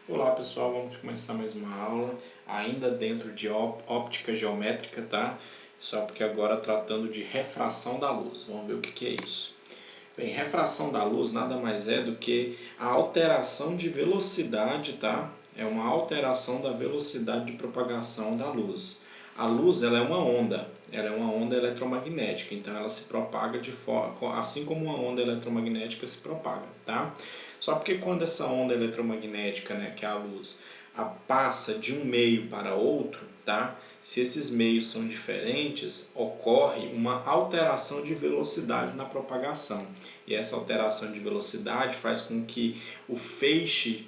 Olá pessoal, vamos começar mais uma aula, ainda dentro de óptica geométrica, tá? Só porque agora tratando de refração da luz, vamos ver o que é isso. Bem, refração da luz nada mais é do que a alteração de velocidade, tá? É uma alteração da velocidade de propagação da luz. A luz ela é uma onda eletromagnética, então ela se propaga de forma, assim como uma onda eletromagnética se propaga, tá? Só porque quando essa onda eletromagnética, né, que é a luz, passa de um meio para outro, tá? Se esses meios são diferentes, ocorre uma alteração de velocidade na propagação. E essa alteração de velocidade faz com que o feixe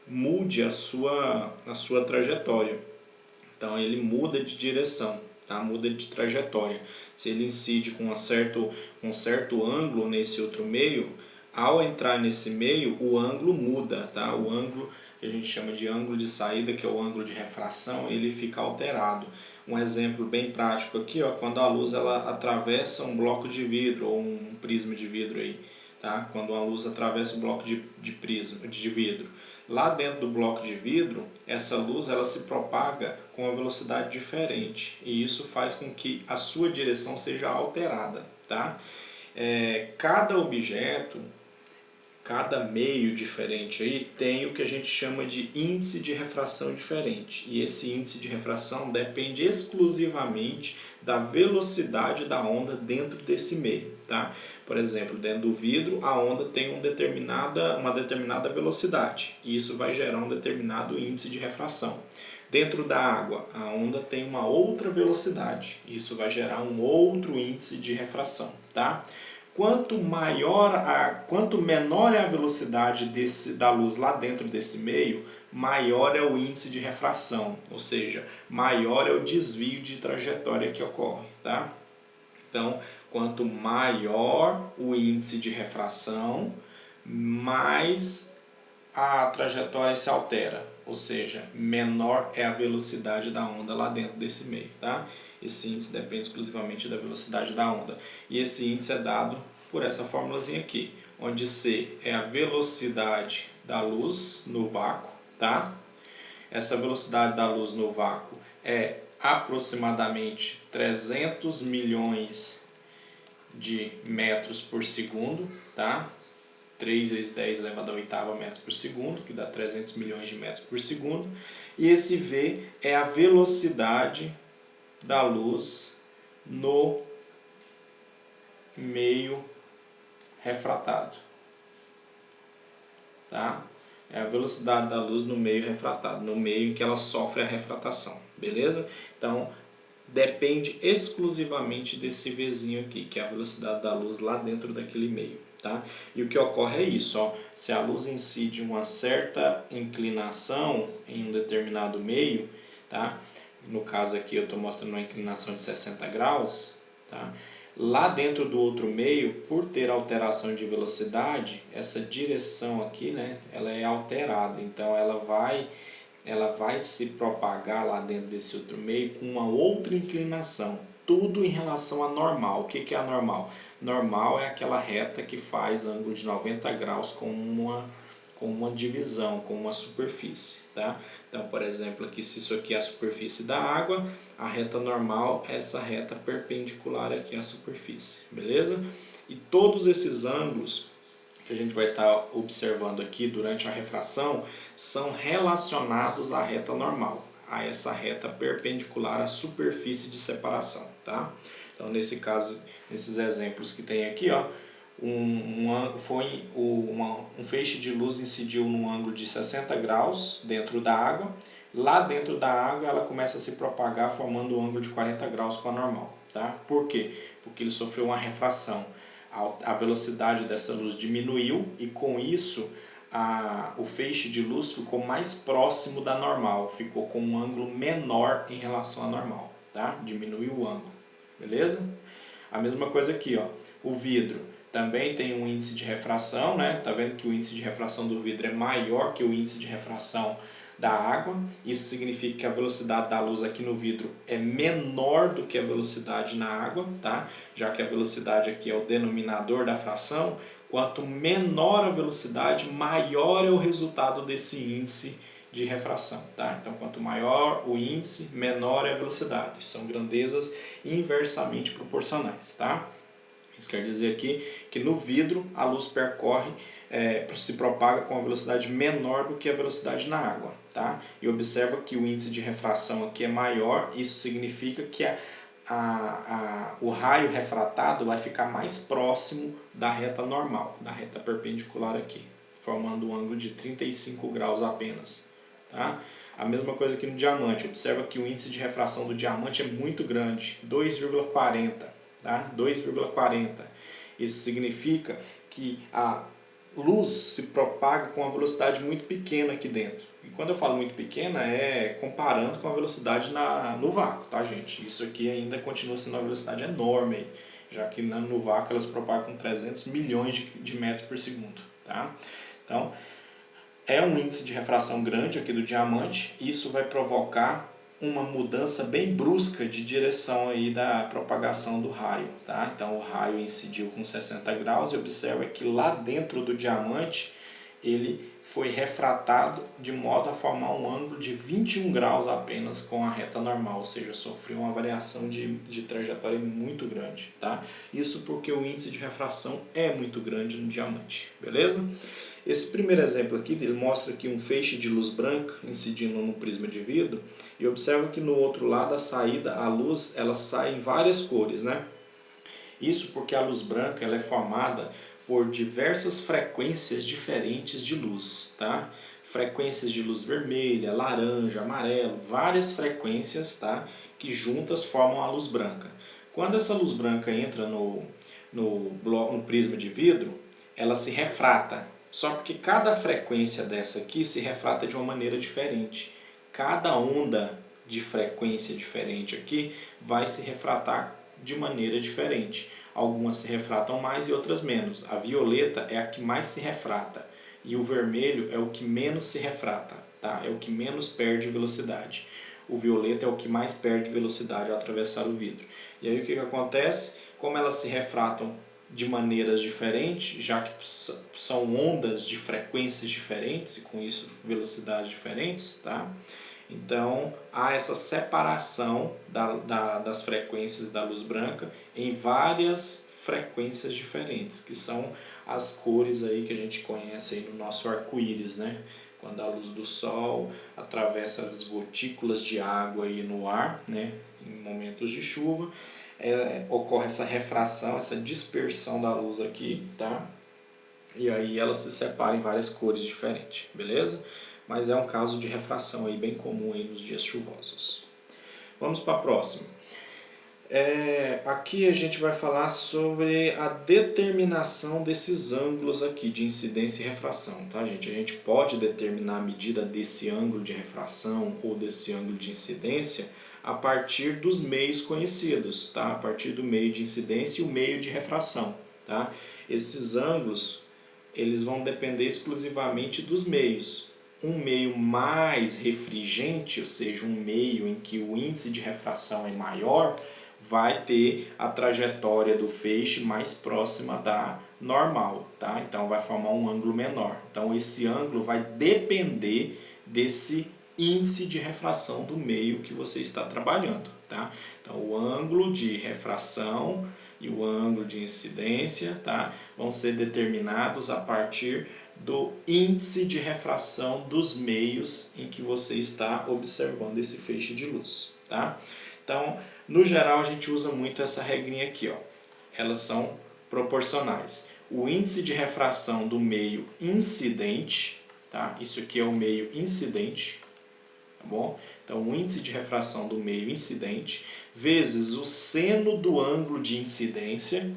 mude a sua trajetória. Então ele muda de direção, tá? Muda de trajetória. Se ele incide com um certo ângulo nesse outro meio, ao entrar nesse meio, o ângulo muda, tá? O ângulo que a gente chama de ângulo de saída, que é o ângulo de refração, ele fica alterado. Um exemplo bem prático aqui, ó, quando a luz ela atravessa um bloco de vidro ou um prisma de vidro aí, tá? Quando a luz atravessa um bloco de vidro. Lá dentro do bloco de vidro, essa luz ela se propaga com uma velocidade diferente e isso faz com que a sua direção seja alterada, tá? Cada objeto, cada meio diferente aí tem o que a gente chama de índice de refração diferente. E esse índice de refração depende exclusivamente da velocidade da onda dentro desse meio, tá? Por exemplo, dentro do vidro, a onda tem uma determinada velocidade. E isso vai gerar um determinado índice de refração. Dentro da água, a onda tem uma outra velocidade. Isso vai gerar um outro índice de refração, tá? Quanto menor é a velocidade da luz lá dentro desse meio, maior é o índice de refração, ou seja, maior é o desvio de trajetória que ocorre, tá? Então, quanto maior o índice de refração, mais a trajetória se altera, ou seja, menor é a velocidade da onda lá dentro desse meio, tá? Esse índice depende exclusivamente da velocidade da onda. E esse índice é dado por essa formulazinha aqui, onde C é a velocidade da luz no vácuo, tá? Essa velocidade da luz no vácuo é aproximadamente 300 milhões de metros por segundo, tá? 3 vezes 10 elevado à oitava metros por segundo, que dá 300 milhões de metros por segundo. E esse V é a velocidade da luz no meio refratado. Tá? É a velocidade da luz no meio refratado, no meio em que ela sofre a refratação. Beleza? Então, depende exclusivamente desse Vzinho aqui, que é a velocidade da luz lá dentro daquele meio. Tá? E o que ocorre é isso, ó, se a luz incide uma certa inclinação em um determinado meio, tá? No caso aqui eu estou mostrando uma inclinação de 60 graus, tá? Lá dentro do outro meio, por ter alteração de velocidade, essa direção aqui, né, ela é alterada, então ela vai se propagar lá dentro desse outro meio com uma outra inclinação. Tudo em relação a normal. O que é a normal? Normal é aquela reta que faz ângulo de 90 graus com uma divisão, com uma superfície. Tá? Então, por exemplo, aqui, se isso aqui é a superfície da água, a reta normal é essa reta perpendicular aqui à superfície. Beleza? E todos esses ângulos que a gente vai estar observando aqui durante a refração são relacionados à reta normal, a essa reta perpendicular à superfície de separação, tá? Então, nesse caso, nesses exemplos que tem aqui, ó, um feixe de luz incidiu num ângulo de 60 graus dentro da água. Lá dentro da água ela começa a se propagar formando um ângulo de 40 graus com a normal, tá? Por quê? Porque ele sofreu uma refração. A velocidade dessa luz diminuiu e com isso o feixe de luz ficou mais próximo da normal, ficou com um ângulo menor em relação à normal, tá? Diminuiu o ângulo, beleza? A mesma coisa aqui, ó, o vidro também tem um índice de refração, né? Tá vendo que o índice de refração do vidro é maior que o índice de refração da água. Isso significa que a velocidade da luz aqui no vidro é menor do que a velocidade na água, tá? Já que a velocidade aqui é o denominador da fração, quanto menor a velocidade, maior é o resultado desse índice de refração, tá? Então, quanto maior o índice, menor é a velocidade. São grandezas inversamente proporcionais, tá? Isso quer dizer aqui que no vidro a luz percorre, se propaga com uma velocidade menor do que a velocidade na água, tá? E observa que o índice de refração aqui é maior, isso significa que o raio refratado vai ficar mais próximo da reta normal, da reta perpendicular aqui, formando um ângulo de 35 graus apenas, tá? A mesma coisa aqui no diamante, observa que o índice de refração do diamante é muito grande, 2,40, tá? 2,40. Isso significa que a luz se propaga com uma velocidade muito pequena aqui dentro. E quando eu falo muito pequena, é comparando com a velocidade no vácuo, tá, gente? Isso aqui ainda continua sendo uma velocidade enorme aí, já que no vácuo elas propagam com 300 milhões de metros por segundo, tá? Então, é um índice de refração grande aqui do diamante, isso vai provocar uma mudança bem brusca de direção aí da propagação do raio, tá? Então o raio incidiu com 60 graus e observa que lá dentro do diamante ele foi refratado de modo a formar um ângulo de 21 graus apenas com a reta normal, ou seja, sofreu uma variação de trajetória muito grande, tá? Isso porque o índice de refração é muito grande no diamante, beleza? Esse primeiro exemplo aqui, ele mostra aqui um feixe de luz branca incidindo no prisma de vidro e observa que no outro lado a saída, a luz, ela sai em várias cores, né? Isso porque a luz branca ela é formada por diversas frequências diferentes de luz, tá? Frequências de luz vermelha, laranja, amarelo, várias frequências, tá? Que juntas formam a luz branca. Quando essa luz branca entra no prisma de vidro, ela se refrata. Só porque cada frequência dessa aqui se refrata de uma maneira diferente. Cada onda de frequência diferente aqui vai se refratar de maneira diferente. Algumas se refratam mais e outras menos. A violeta é a que mais se refrata e o vermelho é o que menos se refrata, tá? É o que menos perde velocidade. O violeta é o que mais perde velocidade ao atravessar o vidro. E aí o que acontece? Como elas se refratam de maneiras diferentes, já que são ondas de frequências diferentes e com isso velocidades diferentes, tá? Então há essa separação das frequências da luz branca em várias frequências diferentes, que são as cores aí que a gente conhece aí no nosso arco-íris, né? Quando a luz do sol atravessa as gotículas de água aí no ar, né? Em momentos de chuva, ocorre essa refração, essa dispersão da luz aqui, tá? E aí ela se separa em várias cores diferentes, beleza? Mas é um caso de refração aí bem comum aí nos dias chuvosos. Vamos para a próxima. Aqui a gente vai falar sobre a determinação desses ângulos aqui de incidência e refração, tá, gente? A gente pode determinar a medida desse ângulo de refração ou desse ângulo de incidência a partir dos meios conhecidos, tá? A partir do meio de incidência e o meio de refração, tá? Esses ângulos, eles vão depender exclusivamente dos meios. Um meio mais refringente, ou seja, um meio em que o índice de refração é maior, vai ter a trajetória do feixe mais próxima da normal, tá? Então vai formar um ângulo menor. Então esse ângulo vai depender desse índice de refração do meio que você está trabalhando, tá? Então o ângulo de refração e o ângulo de incidência, tá, vão ser determinados a partir do índice de refração dos meios em que você está observando esse feixe de luz, tá? Então, no geral, a gente usa muito essa regrinha aqui, ó. Elas são proporcionais. O índice de refração do meio incidente, tá? Isso aqui é o meio incidente, tá bom? Então, o índice de refração do meio incidente vezes o seno do ângulo de incidência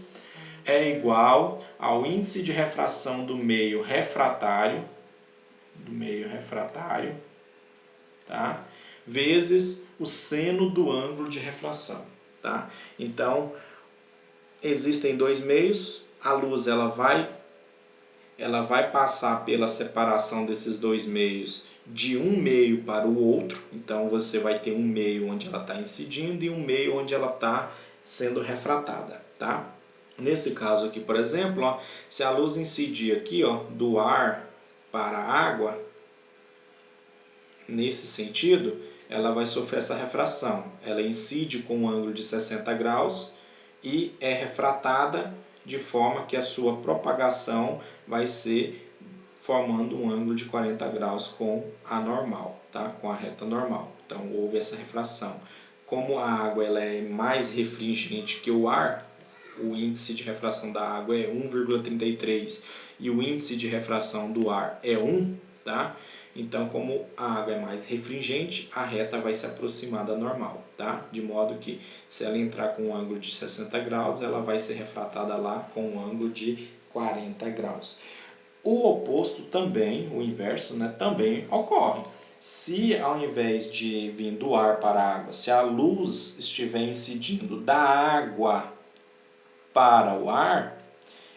é igual ao índice de refração do meio refratário, tá? Vezes o seno do ângulo de refração, tá? Então, existem dois meios, a luz ela vai ela vai passar pela separação desses dois meios de um meio para o outro. Então você vai ter um meio onde ela está incidindo e um meio onde ela está sendo refratada, tá? Nesse caso aqui, por exemplo, ó, se a luz incidir aqui, ó, do ar para a água, nesse sentido, ela vai sofrer essa refração. Ela incide com um ângulo de 60 graus e é refratada de forma que a sua propagação vai ser formando um ângulo de 40 graus com a normal, tá? Com a reta normal. Então houve essa refração. Como a água ela é mais refringente que o ar, o índice de refração da água é 1,33 e o índice de refração do ar é 1, tá? Então, como a água é mais refringente, a reta vai se aproximar da normal, tá? De modo que, se ela entrar com um ângulo de 60 graus, ela vai ser refratada lá com um ângulo de 40 graus. O oposto também, o inverso, né, também ocorre. Se ao invés de vir do ar para a água, se a luz estiver incidindo da água para o ar,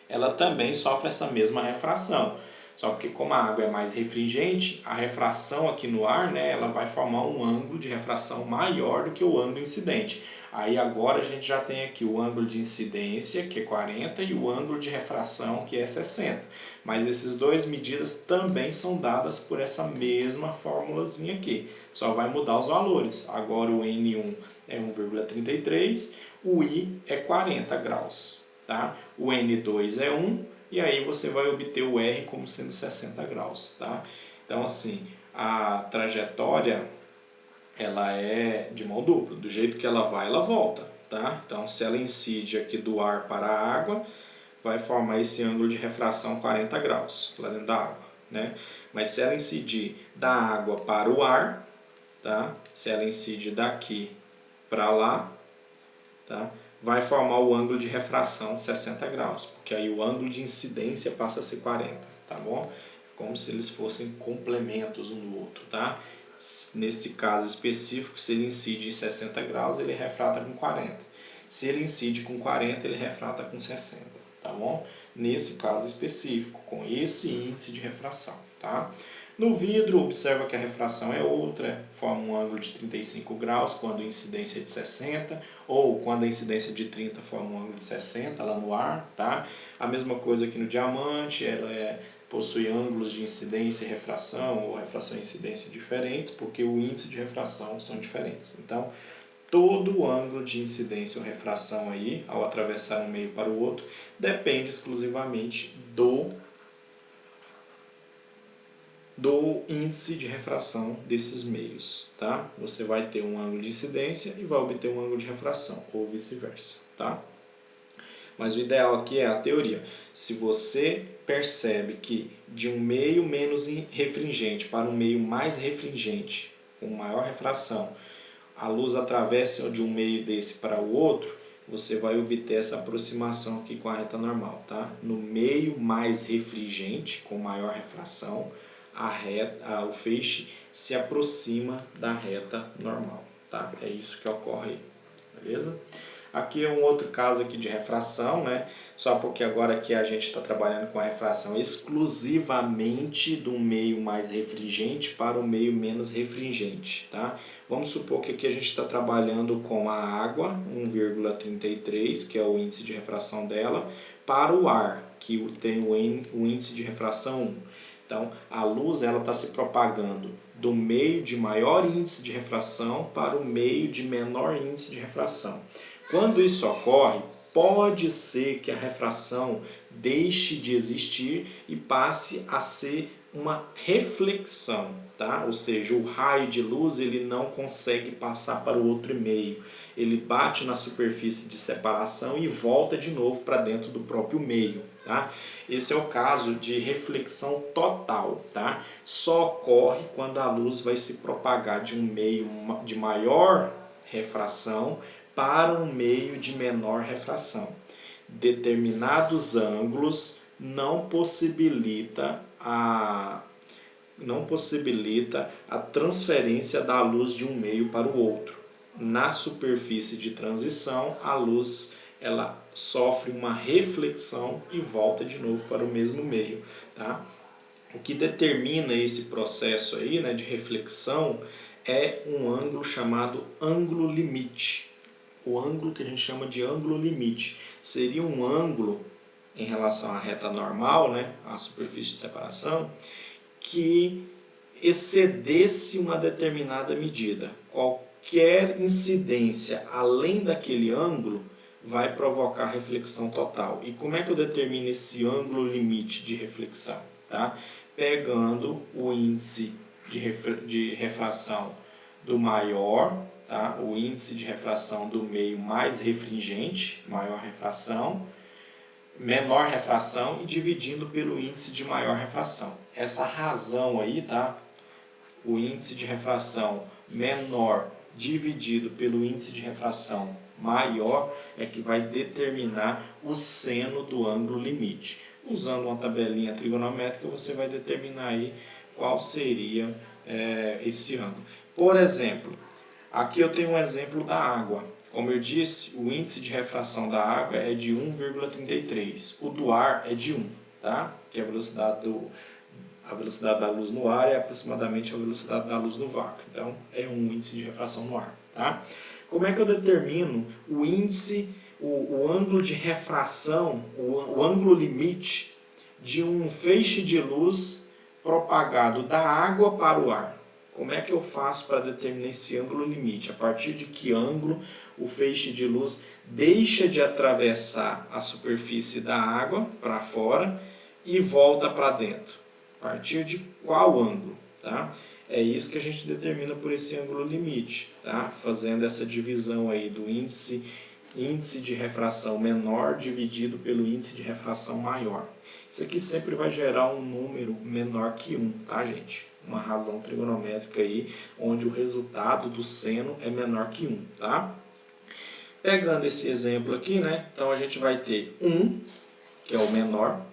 ela também sofre essa mesma refração. Só porque como a água é mais refringente, a refração aqui no ar, né, ela vai formar um ângulo de refração maior do que o ângulo incidente. Aí agora a gente já tem aqui o ângulo de incidência, que é 40, e o ângulo de refração, que é 60. Mas essas duas medidas também são dadas por essa mesma formulazinha aqui. Só vai mudar os valores. Agora o N1 é 1,33, o I é 40 graus. Tá? O N2 é 1, e aí você vai obter o R como sendo 60 graus. Tá? Então, assim, a trajetória ela é de mão dupla. Do jeito que ela vai, ela volta. Tá? Então, se ela incide aqui do ar para a água, vai formar esse ângulo de refração 40 graus lá dentro da água. Né? Mas se ela incidir da água para o ar, tá? Se ela incide daqui para lá, tá? Vai formar o ângulo de refração 60 graus, porque aí o ângulo de incidência passa a ser 40, tá bom? Como se eles fossem complementos um do outro, tá? Nesse caso específico, se ele incide em 60 graus, ele refrata com 40. Se ele incide com 40, ele refrata com 60, tá bom? Nesse caso específico, com esse índice de refração, tá? No vidro, observa que a refração é outra, forma um ângulo de 35 graus quando a incidência é de 60, ou quando a incidência é de 30 forma um ângulo de 60 lá no ar, tá? A mesma coisa aqui no diamante, ela possui ângulos de incidência e refração, ou refração e incidência diferentes, porque o índice de refração são diferentes. Então, todo o ângulo de incidência ou refração aí, ao atravessar um meio para o outro, depende exclusivamente do índice de refração desses meios, tá? Você vai ter um ângulo de incidência e vai obter um ângulo de refração, ou vice-versa, tá? Mas o ideal aqui é a teoria. Se você percebe que de um meio menos refringente para um meio mais refringente, com maior refração, a luz atravessa de um meio desse para o outro, você vai obter essa aproximação aqui com a reta normal, tá? No meio mais refringente, com maior refração, o feixe se aproxima da reta normal, tá? É isso que ocorre aí, beleza? Aqui é um outro caso aqui de refração, né? Só porque agora aqui a gente está trabalhando com a refração exclusivamente do meio mais refringente para o meio menos refringente, tá? Vamos supor que aqui a gente está trabalhando com a água, 1,33, que é o índice de refração dela, para o ar, que tem o índice de refração 1. Então, a luz está se propagando do meio de maior índice de refração para o meio de menor índice de refração. Quando isso ocorre, pode ser que a refração deixe de existir e passe a ser uma reflexão, tá? Ou seja, o raio de luz ele não consegue passar para o outro meio. Ele bate na superfície de separação e volta de novo para dentro do próprio meio. Tá? Esse é o caso de reflexão total. Tá? Só ocorre quando a luz vai se propagar de um meio de maior refração para um meio de menor refração. Determinados ângulos não possibilita a transferência da luz de um meio para o outro. Na superfície de transição, a luz ela sofre uma reflexão e volta de novo para o mesmo meio, tá? O que determina esse processo aí, né, de reflexão é um ângulo chamado ângulo limite. O ângulo que a gente chama de ângulo limite seria um ângulo em relação à reta normal, né, à superfície de separação, que excedesse uma determinada medida. Qualquer incidência além daquele ângulo vai provocar reflexão total. E como é que eu determino esse ângulo limite de reflexão? Tá? Pegando o índice de refração do maior, tá? O índice de refração do meio mais refringente, maior refração, menor refração, e dividindo pelo índice de maior refração. Essa razão aí, tá? O índice de refração menor dividido pelo índice de refração maior é que vai determinar o seno do ângulo limite. Usando uma tabelinha trigonométrica, você vai determinar aí qual seria esse ângulo. Por exemplo, aqui eu tenho um exemplo da água. Como eu disse, o índice de refração da água é de 1,33. O do ar é de 1, tá? Que é a velocidade da luz no ar é aproximadamente a velocidade da luz no vácuo. Então, é um índice de refração no ar, tá? Como é que eu determino o índice, o ângulo de refração, o ângulo limite de um feixe de luz propagado da água para o ar? Como é que eu faço para determinar esse ângulo limite? A partir de que ângulo o feixe de luz deixa de atravessar a superfície da água para fora e volta para dentro? A partir de qual ângulo? Tá? É isso que a gente determina por esse ângulo limite, tá? Fazendo essa divisão aí do índice de refração menor dividido pelo índice de refração maior. Isso aqui sempre vai gerar um número menor que 1, tá, gente? Uma razão trigonométrica aí, onde o resultado do seno é menor que 1, tá? Pegando esse exemplo aqui, né? Então a gente vai ter 1, que é o menor,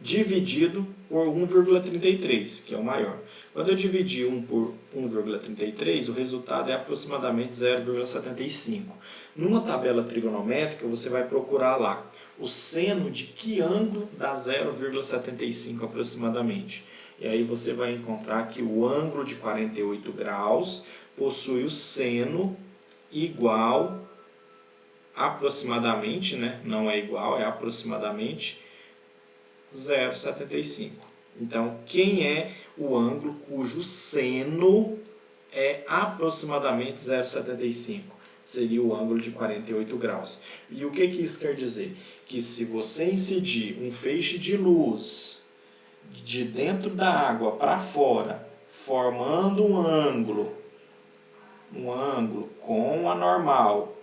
dividido por 1,33, que é o maior. Quando eu dividir 1 por 1,33, o resultado é aproximadamente 0,75. Numa tabela trigonométrica, você vai procurar lá o seno de que ângulo dá 0,75 aproximadamente. E aí você vai encontrar que o ângulo de 48 graus possui o seno igual aproximadamente, né? Não é igual, é aproximadamente 0,75. Então, quem é o ângulo cujo seno é aproximadamente 0,75? Seria o ângulo de 48 graus. E o que isso quer dizer? Que se você incidir um feixe de luz de dentro da água para fora, formando um ângulo com a normal,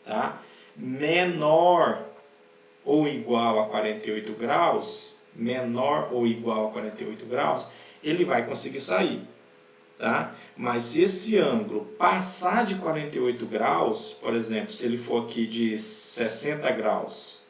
tá? Menor ou igual a 48 graus, menor ou igual a 48 graus, ele vai conseguir sair, tá? Mas se esse ângulo passar de 48 graus, por exemplo, se ele for aqui de 60 graus,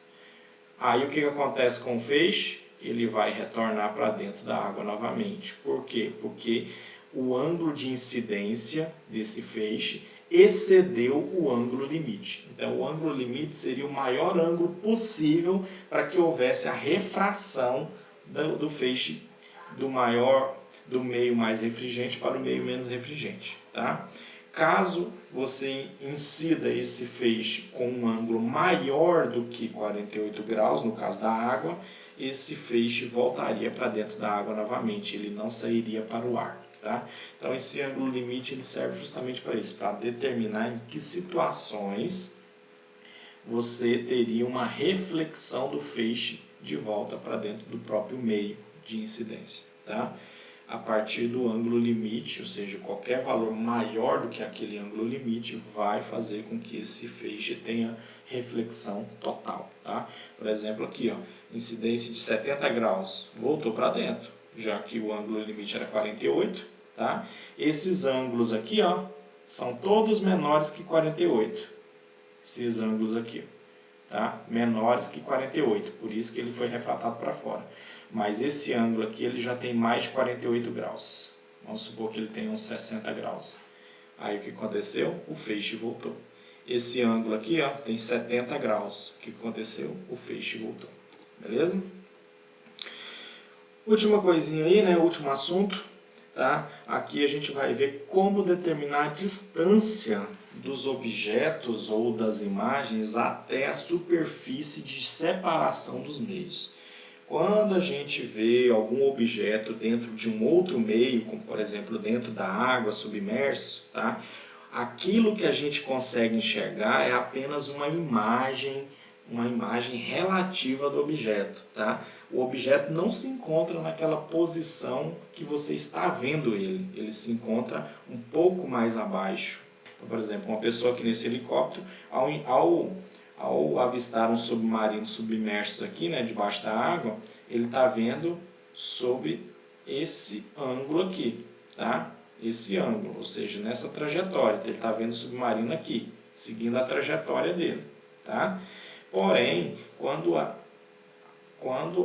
aí o que acontece com o feixe? Ele vai retornar para dentro da água novamente. Por quê? Porque o ângulo de incidência desse feixe excedeu o ângulo limite. Então, o ângulo limite seria o maior ângulo possível para que houvesse a refração do feixe do meio mais refringente para o meio menos refringente, tá? Caso você incida esse feixe com um ângulo maior do que 48 graus, no caso da água, esse feixe voltaria para dentro da água novamente, ele não sairia para o ar. Tá? Então esse ângulo limite ele serve justamente para isso, para determinar em que situações você teria uma reflexão do feixe de volta para dentro do próprio meio de incidência. Tá? A partir do ângulo limite, ou seja, qualquer valor maior do que aquele ângulo limite vai fazer com que esse feixe tenha reflexão total. Tá? Por exemplo aqui, ó, incidência de 70 graus, voltou para dentro, já que o ângulo limite era 48, tá? Esses ângulos aqui, ó, são todos menores que 48. Esses ângulos aqui, tá? Menores que 48, por isso que ele foi refratado para fora. Mas esse ângulo aqui, ele já tem mais de 48 graus. Vamos supor que ele tenha uns 60 graus. Aí o que aconteceu? O feixe voltou. esse ângulo aqui, ó, tem 70 graus. O que aconteceu? O feixe voltou. Beleza? Última coisinha aí, né? Último assunto, tá? Aqui a gente vai ver como determinar a distância dos objetos ou das imagens até a superfície de separação dos meios. Quando a gente vê algum objeto dentro de um outro meio, como por exemplo dentro da água, submerso, tá? Aquilo que a gente consegue enxergar é apenas uma imagem relativa do objeto, tá? O objeto não se encontra naquela posição que você está vendo ele se encontra um pouco mais abaixo. Então, por exemplo, uma pessoa aqui nesse helicóptero, ao avistar um submarino submerso aqui, né, debaixo da água, ele está vendo sobre esse ângulo aqui, tá? Esse ângulo, ou seja, nessa trajetória. Então, ele está vendo o submarino aqui, seguindo a trajetória dele, tá? Porém, quando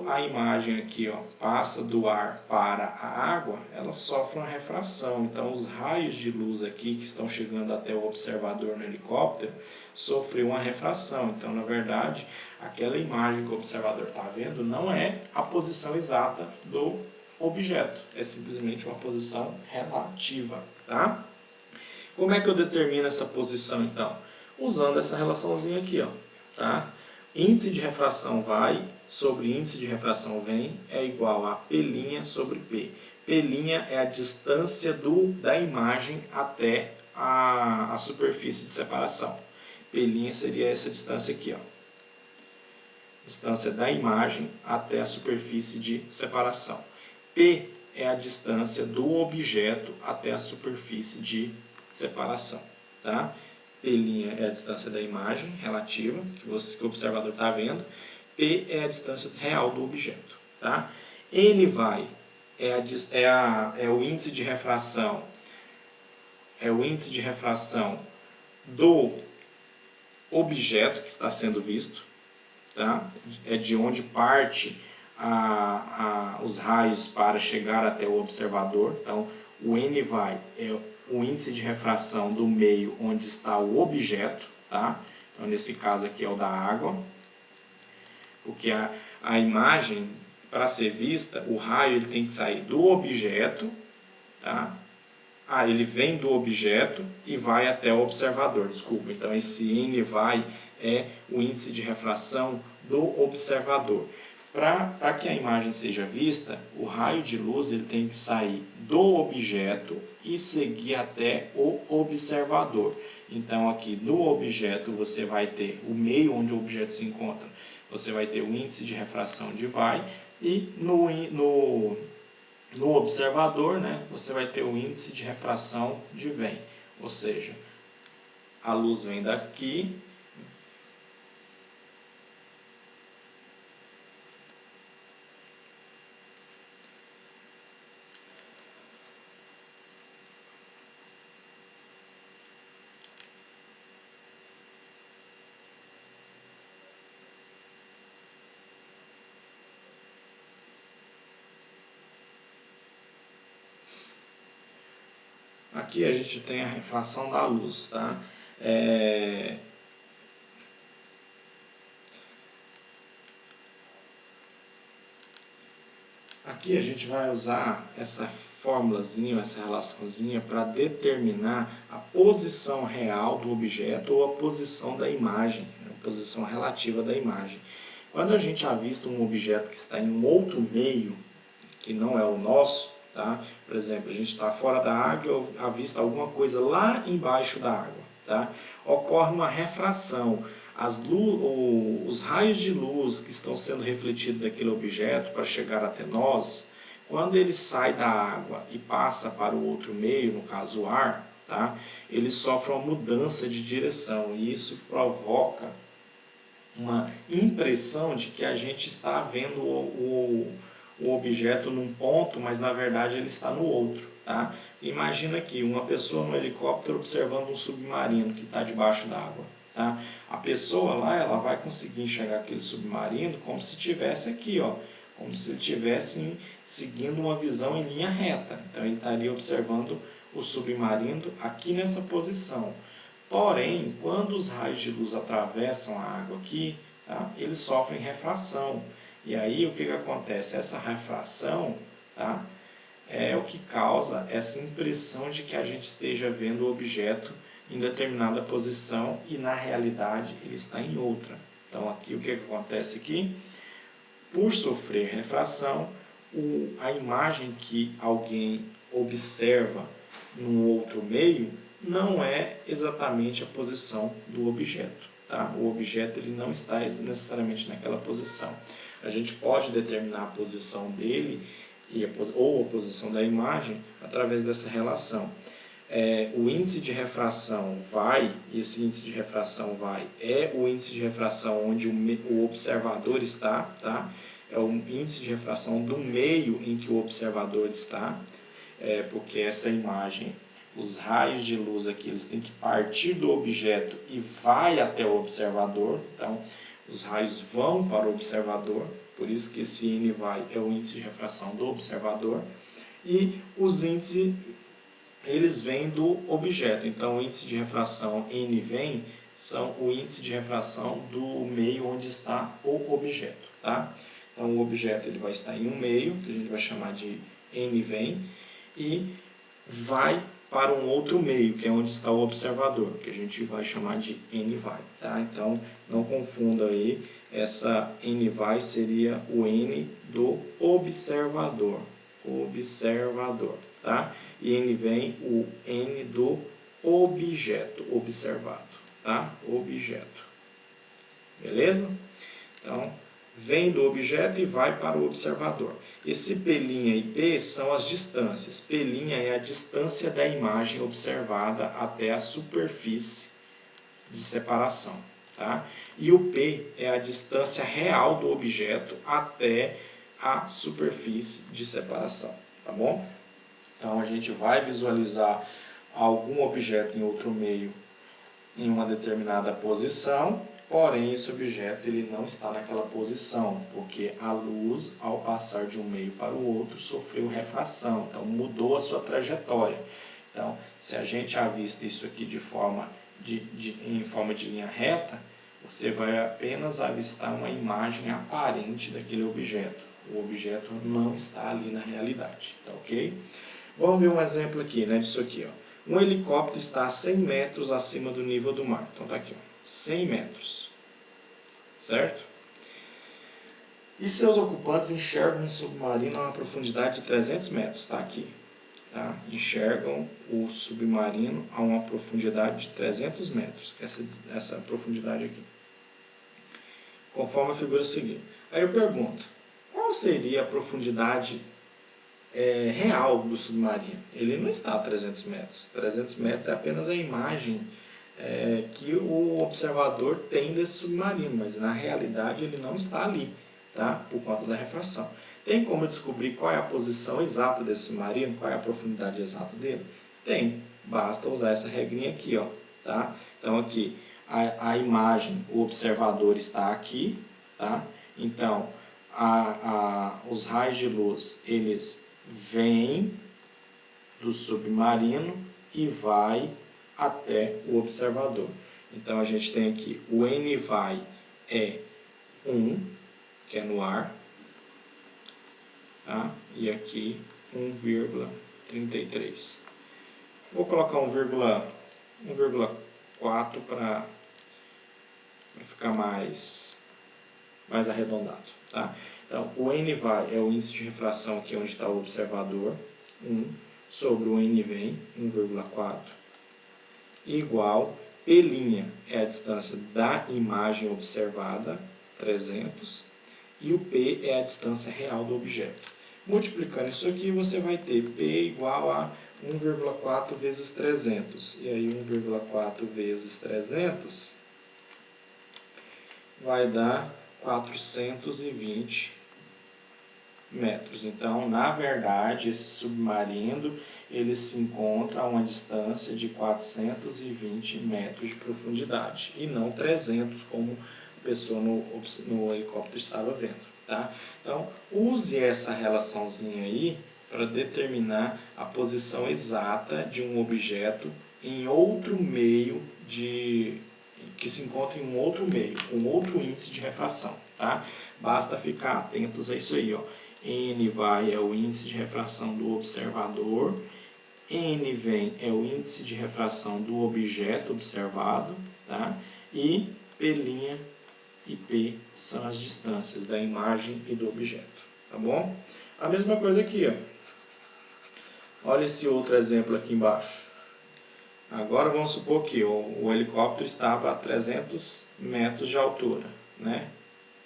a imagem aqui, ó, passa do ar para a água, ela sofre uma refração. Então, os raios de luz aqui que estão chegando até o observador no helicóptero sofreu uma refração. Então, na verdade, aquela imagem que o observador está vendo não é a posição exata do objeto. É simplesmente uma posição relativa, tá? Como é que eu determino essa posição, então? Usando essa relaçãozinha aqui, ó, tá? Índice de refração vai sobre índice de refração vem é igual a P' sobre P. P' é a distância da imagem até a superfície de separação. P' seria essa distância aqui, ó. Distância da imagem até a superfície de separação. P é a distância do objeto até a superfície de separação, tá? P' é a distância da imagem relativa, que o observador está vendo. P é a distância real do objeto, tá? N vai é o índice de refração, do objeto que está sendo visto, tá? É de onde parte os raios para chegar até o observador. Então, o N vai é o índice de refração do meio onde está o objeto, tá? Então, nesse caso aqui é o da água, porque a imagem, para ser vista, o raio ele tem que sair do objeto, tá? Ele vem do objeto e vai até o observador, desculpa. Então, esse N vai é o índice de refração do observador. Para que a imagem seja vista, o raio de luz ele tem que sair do objeto e seguir até o observador. Então, aqui no objeto você vai ter o meio onde o objeto se encontra. Você vai ter o índice de refração de vai e no observador, né, você vai ter o índice de refração de vem. Ou seja, a luz vem daqui, aqui a gente tem a refração da luz, tá? Aqui a gente vai usar essa formulazinha, essa relaçãozinha para determinar a posição real do objeto ou a posição da imagem, a posição relativa da imagem. Quando a gente avista um objeto que está em um outro meio, que não é o nosso, tá? Por exemplo, a gente está fora da água e avista alguma coisa lá embaixo da água, tá? Ocorre uma refração. Os raios de luz que estão sendo refletidos daquele objeto para chegar até nós, quando ele sai da água e passa para o outro meio, no caso o ar, tá? Ele sofre uma mudança de direção e isso provoca uma impressão de que a gente está vendo o objeto num ponto, mas na verdade ele está no outro, tá? Imagina aqui uma pessoa no helicóptero observando um submarino que está debaixo d'água, tá? A pessoa lá ela vai conseguir enxergar aquele submarino como se estivesse aqui, ó, como se ele estivesse seguindo uma visão em linha reta. Então ele estaria observando o submarino aqui nessa posição. Porém, quando os raios de luz atravessam a água aqui, tá, eles sofrem refração. E aí o que acontece? Essa refração, tá, é o que causa essa impressão de que a gente esteja vendo o objeto em determinada posição e na realidade ele está em outra. Então aqui o que acontece aqui? Por sofrer refração, a imagem que alguém observa num outro meio não é exatamente a posição do objeto. Tá? O objeto ele não está necessariamente naquela posição. A gente pode determinar a posição dele ou a posição da imagem através dessa relação. O índice de refração esse índice de refração é o índice de refração onde o observador está, tá? É o índice de refração do meio em que o observador está, porque essa imagem, os raios de luz aqui, eles têm que partir do objeto e vai até o observador, então os raios vão para o observador, por isso que esse N é o índice de refração do observador, e os índices eles vêm do objeto. Então, o índice de refração N são o índice de refração do meio onde está o objeto. Tá? Então, o objeto ele vai estar em um meio, que a gente vai chamar de N e vai para um outro meio, que é onde está o observador, que a gente vai chamar de N Tá? Então, não confunda aí, essa N seria o N do observador. Tá? E N o N do objeto observado, tá? Objeto. Beleza? Então, vem do objeto e vai para o observador. Esse P' e P são as distâncias. P' é a distância da imagem observada até a superfície de separação, tá? E o P é a distância real do objeto até a superfície de separação, tá bom? Então, a gente vai visualizar algum objeto em outro meio em uma determinada posição, porém esse objeto ele não está naquela posição, porque a luz, ao passar de um meio para o outro, sofreu refração, então mudou a sua trajetória. Então, se a gente avista isso aqui em forma de linha reta, você vai apenas avistar uma imagem aparente daquele objeto. O objeto não está ali na realidade, tá ok? Vamos ver um exemplo aqui, né, disso aqui. Ó. Um helicóptero está a 100 metros acima do nível do mar. Então tá aqui, ó, 100 metros. Certo? E seus ocupantes enxergam um submarino a uma profundidade de 300 metros. Está aqui. Tá? Enxergam o submarino a uma profundidade de 300 metros. Que é essa profundidade aqui. Conforme a figura seguinte. Aí eu pergunto, qual seria a profundidade real do submarino? Ele não está a 300 metros. 300 metros é apenas a imagem que o observador tem desse submarino, mas na realidade ele não está ali, tá? Por conta da refração. Tem como eu descobrir qual é a posição exata desse submarino, qual é a profundidade exata dele? Tem, basta usar essa regrinha aqui, ó, tá? Então aqui, a imagem, o observador está aqui, tá? Então, os raios de luz, eles vêm do submarino e vai até o observador. Então, a gente tem aqui o N é 1, que é no ar, tá? E aqui 1,33. Vou colocar 1,4 para ficar mais arredondado, tá? Então, o N é o índice de refração aqui onde está o observador, 1, sobre o N 1,4, igual P' é a distância da imagem observada, 300, e o P é a distância real do objeto. Multiplicando isso aqui, você vai ter P igual a 1,4 vezes 300. E aí 1,4 vezes 300 vai dar 420 metros. Então, na verdade, esse submarino ele se encontra a uma distância de 420 metros de profundidade e não 300 como a pessoa no helicóptero estava vendo. Tá? Então, use essa relaçãozinha aí para determinar a posição exata de um objeto em outro meio que se encontra em um outro meio, com outro índice de refração, tá? Basta ficar atentos a isso aí, ó. N vai é o índice de refração do observador, N vem é o índice de refração do objeto observado, tá? E P' e P são as distâncias da imagem e do objeto, tá bom? A mesma coisa aqui, ó. Olha esse outro exemplo aqui embaixo. Agora vamos supor que o helicóptero estava a 300 metros de altura, né?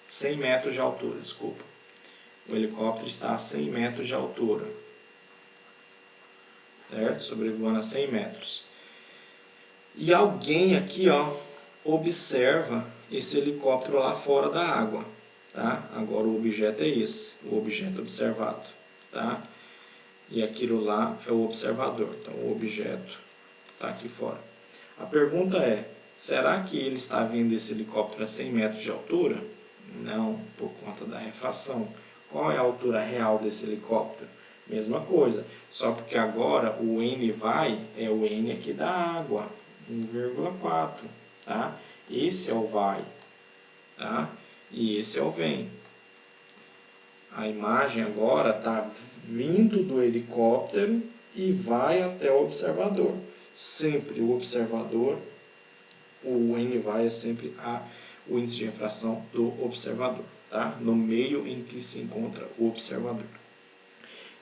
100 metros de altura, desculpa. O helicóptero está a 100 metros de altura, certo? Sobrevoando a 100 metros. E alguém aqui, ó, observa esse helicóptero lá fora da água, tá? Agora o objeto é esse, o objeto observado, tá? E aquilo lá é o observador, então o objeto está aqui fora. A pergunta é, será que ele está vendo esse helicóptero a 100 metros de altura? Não, por conta da refração. Qual é a altura real desse helicóptero? Mesma coisa, só porque agora o N vai é o N aqui da água, 1,4, tá? Esse é o vai, tá? E esse é o vem. A imagem agora está vindo do helicóptero e vai até o observador. Sempre o observador, o N vai é sempre o índice de refração do observador, tá? No meio em que se encontra o observador.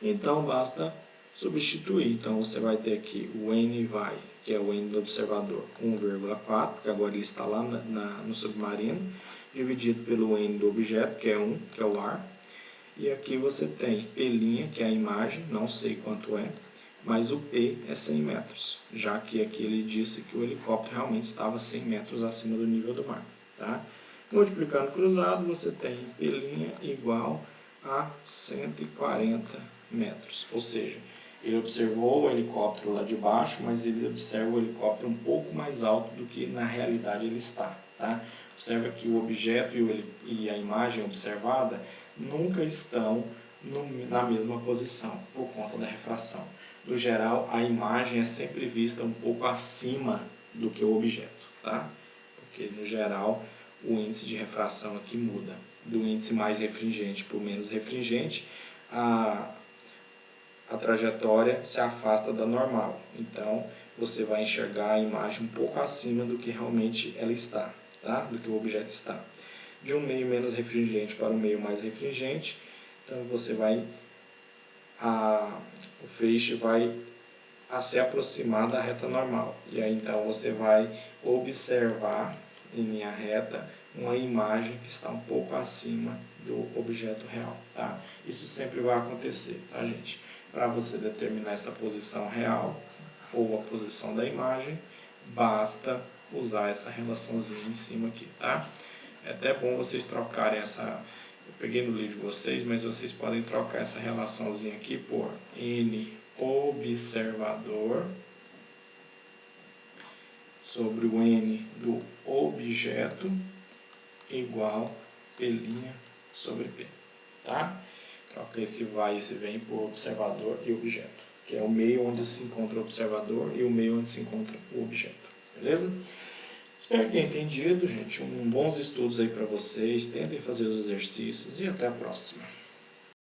Então basta substituir. Então você vai ter aqui o N vai, que é o N do observador, 1,4, porque agora ele está lá no submarino, dividido pelo N do objeto, que é 1, que é o ar. E aqui você tem P', que é a imagem, não sei quanto é, mas o P é 100 metros, já que aqui ele disse que o helicóptero realmente estava 100 metros acima do nível do mar, tá? Multiplicando cruzado, você tem P' igual a 140 metros, ou seja, ele observou o helicóptero lá de baixo, mas ele observa o helicóptero um pouco mais alto do que na realidade ele está, tá? Observa que o objeto e a imagem observada nunca estão na mesma posição, por conta da refração. No geral, a imagem é sempre vista um pouco acima do que o objeto, tá? Porque, no geral, o índice de refração aqui muda. Do índice mais refringente para o menos refringente, a trajetória se afasta da normal. Então, você vai enxergar a imagem um pouco acima do que realmente ela está, tá? Do que o objeto está. De um meio menos refringente para um meio mais refringente, então você vai, o feixe vai se aproximar da reta normal. E aí então você vai observar em linha reta uma imagem que está um pouco acima do objeto real, tá? Isso sempre vai acontecer, tá, gente? Para você determinar essa posição real ou a posição da imagem, basta usar essa relaçãozinha em cima aqui, tá? É até bom vocês trocarem essa... Eu peguei no livro de vocês, mas vocês podem trocar essa relaçãozinha aqui por N observador sobre o N do objeto igual P' sobre P, tá? Troca esse vai e esse vem por observador e objeto, que é o meio onde se encontra o observador e o meio onde se encontra o objeto, beleza? Espero que tenha entendido, gente. Bons estudos aí para vocês. Tentem fazer os exercícios e até a próxima.